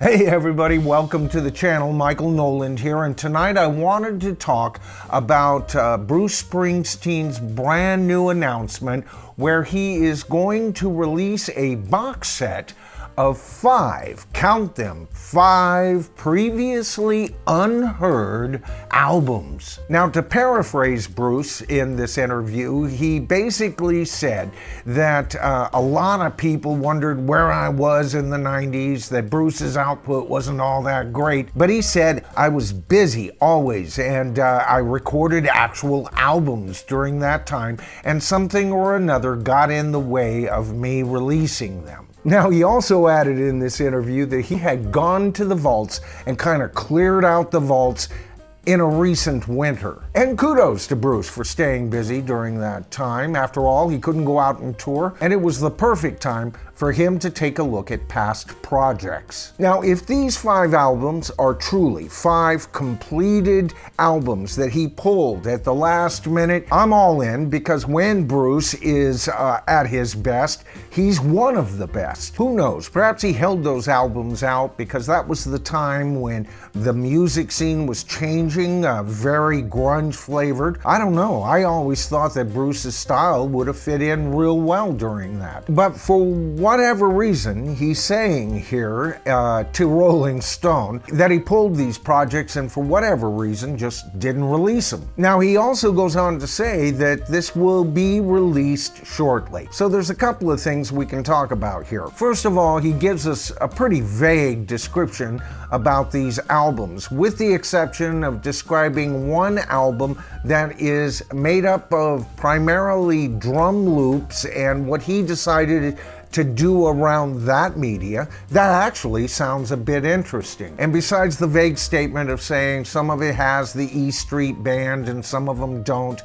Hey everybody, welcome to the channel. Michael Noland here, and tonight I wanted to talk about Bruce Springsteen's brand new announcement where he is going to release a box set of count them, five previously unheard albums. Now, to paraphrase Bruce in this interview, he basically said that a lot of people wondered where I was in the 90s, that Bruce's output wasn't all that great, but he said I was busy always, and I recorded actual albums during that time, and something or another got in the way of me releasing them. Now, he also added in this interview that he had gone to the vaults and kind of cleared out the vaults in a recent winter. And kudos to Bruce for staying busy during that time. After all, he couldn't go out and tour, and it was the perfect time for him to take a look at past projects. Now, if these 5 albums are truly 5 completed albums that he pulled at the last minute, I'm all in, because when Bruce is at his best, he's one of the best. Who knows? Perhaps he held those albums out because that was the time when the music scene was changing, very grunge flavored. I don't know. I always thought that Bruce's style would have fit in real well during that. But for whatever reason, he's saying here to Rolling Stone that he pulled these projects and for whatever reason just didn't release them. Now, he also goes on to say that this will be released shortly. So there's a couple of things we can talk about here. First of all, he gives us a pretty vague description about these albums, with the exception of describing one album that is made up of primarily drum loops and what he decided to do around that media. That actually sounds a bit interesting. And besides the vague statement of saying some of it has the E Street Band and some of them don't,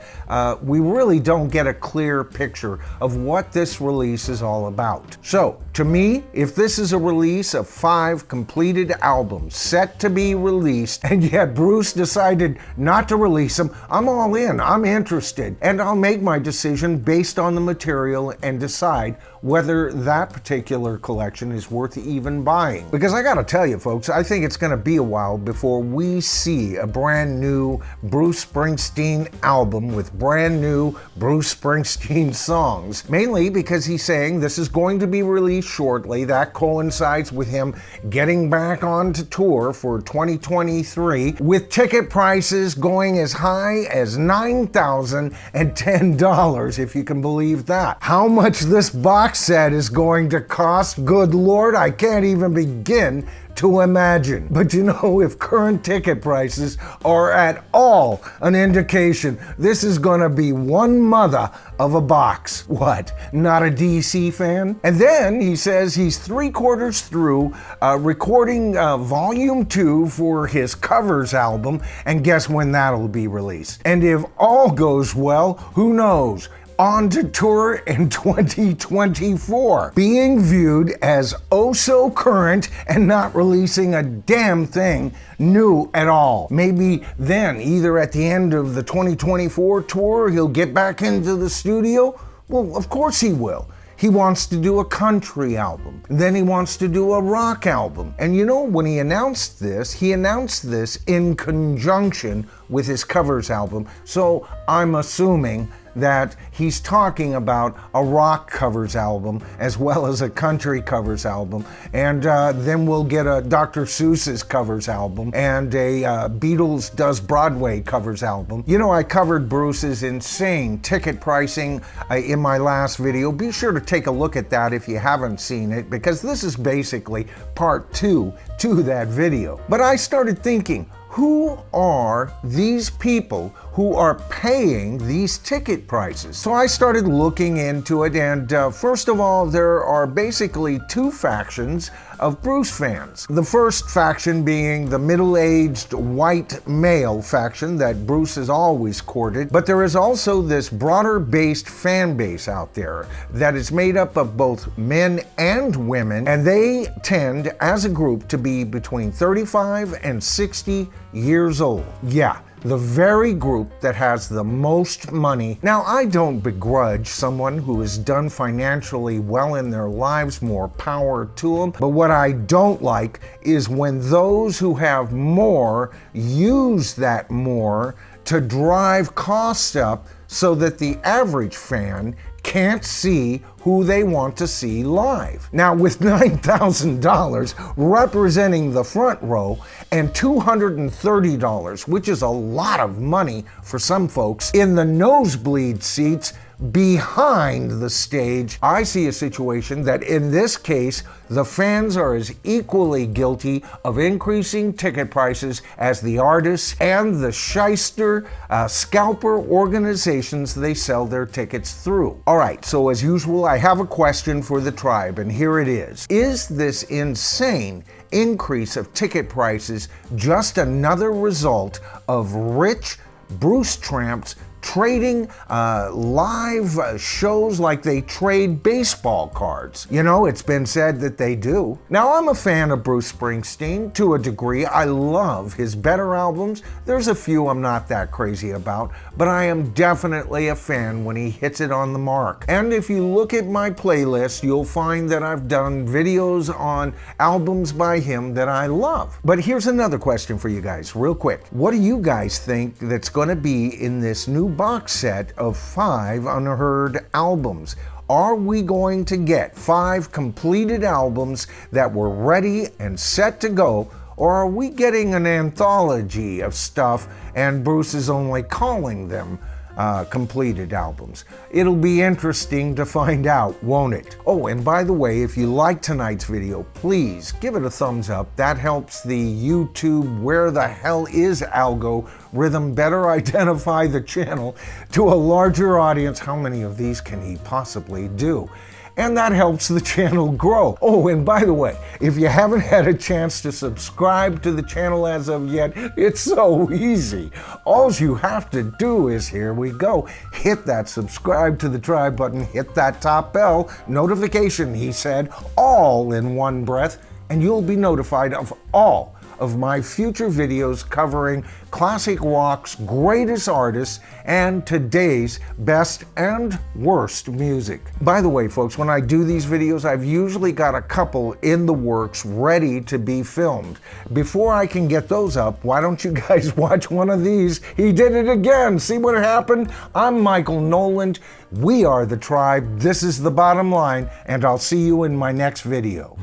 we really don't get a clear picture of what this release is all about. So, to me, if this is a release of 5 completed albums set to be released, and yet Bruce decided not to release them, I'm all in, I'm interested, and I'll make my decision based on the material and decide whether that particular collection is worth even buying. Because I gotta tell you folks, I think it's gonna be a while before we see a brand new Bruce Springsteen album with brand new Bruce Springsteen songs. Mainly because he's saying this is going to be released shortly. That coincides with him getting back onto tour for 2023, with ticket prices going as high as $9,010, if you can believe that. How much this box set is going to cost, good Lord, I can't even begin to imagine. But you know, if current ticket prices are at all an indication, this is gonna be one mother of a box. What, not a DC fan? And then he says he's 3/4 through recording volume 2 for his covers album, and guess when that'll be released? And if all goes well, who knows? On to tour in 2024, being viewed as oh so current and not releasing a damn thing new at all. Maybe then, either at the end of the 2024 tour, he'll get back into the studio. Well, of course he will. He wants to do a country album. Then he wants to do a rock album. And you know, when he announced this in conjunction with his covers album. So I'm assuming that he's talking about a rock covers album as well as a country covers album, and then we'll get a Dr. Seuss's covers album and a Beatles Does Broadway covers album. You know, I covered Bruce's insane ticket pricing in my last video. Be sure to take a look at that if you haven't seen it, because this is basically part 2 to that video. But I started thinking, who are these people who are paying these ticket prices? So I started looking into it, and first of all, there are basically 2 factions of Bruce fans. The first faction being the middle-aged white male faction that Bruce has always courted, but there is also this broader-based fan base out there that is made up of both men and women, and they tend, as a group, to be between 35 and 60 years old. Yeah, the very group that has the most money. Now, I don't begrudge someone who has done financially well in their lives, more power to them. But what I don't like is when those who have more use that more to drive costs up so that the average fan can't see who they want to see live. Now, with $9,000 representing the front row and $230, which is a lot of money for some folks, in the nosebleed seats behind the stage, I see a situation that in this case, the fans are as equally guilty of increasing ticket prices as the artists and the shyster, scalper organizations they sell their tickets through. All right, so as usual, I have a question for the tribe, and here it is. Is this insane increase of ticket prices just another result of rich Bruce Tramps trading live shows like they trade baseball cards? You know, it's been said that they do. Now, I'm a fan of Bruce Springsteen to a degree. I love his better albums. There's a few I'm not that crazy about, but I am definitely a fan when he hits it on the mark. And if you look at my playlist, you'll find that I've done videos on albums by him that I love. But here's another question for you guys, real quick. What do you guys think that's going to be in this new box set of 5 Unheard albums? Are we going to get 5 completed albums that were ready and set to go, or are we getting an anthology of stuff and Bruce is only calling them completed albums? It'll be interesting to find out, won't it? Oh, and by the way, if you like tonight's video, please give it a thumbs up. That helps the YouTube where the hell is algorithm better identify the channel to a larger audience. How many of these can he possibly do? And that helps the channel grow. Oh, and by the way, if you haven't had a chance to subscribe to the channel as of yet, it's so easy. All you have to do is, here we go, hit that subscribe to the tribe button, hit that top bell, notification, he said, all in one breath, and you'll be notified of all of my future videos covering classic rock's greatest artists and today's best and worst music. By the way, folks, when I do these videos, I've usually got a couple in the works ready to be filmed. Before I can get those up, why don't you guys watch one of these? He did it again. See what happened? I'm Michael Noland. We are the tribe. This is the bottom line, and I'll see you in my next video.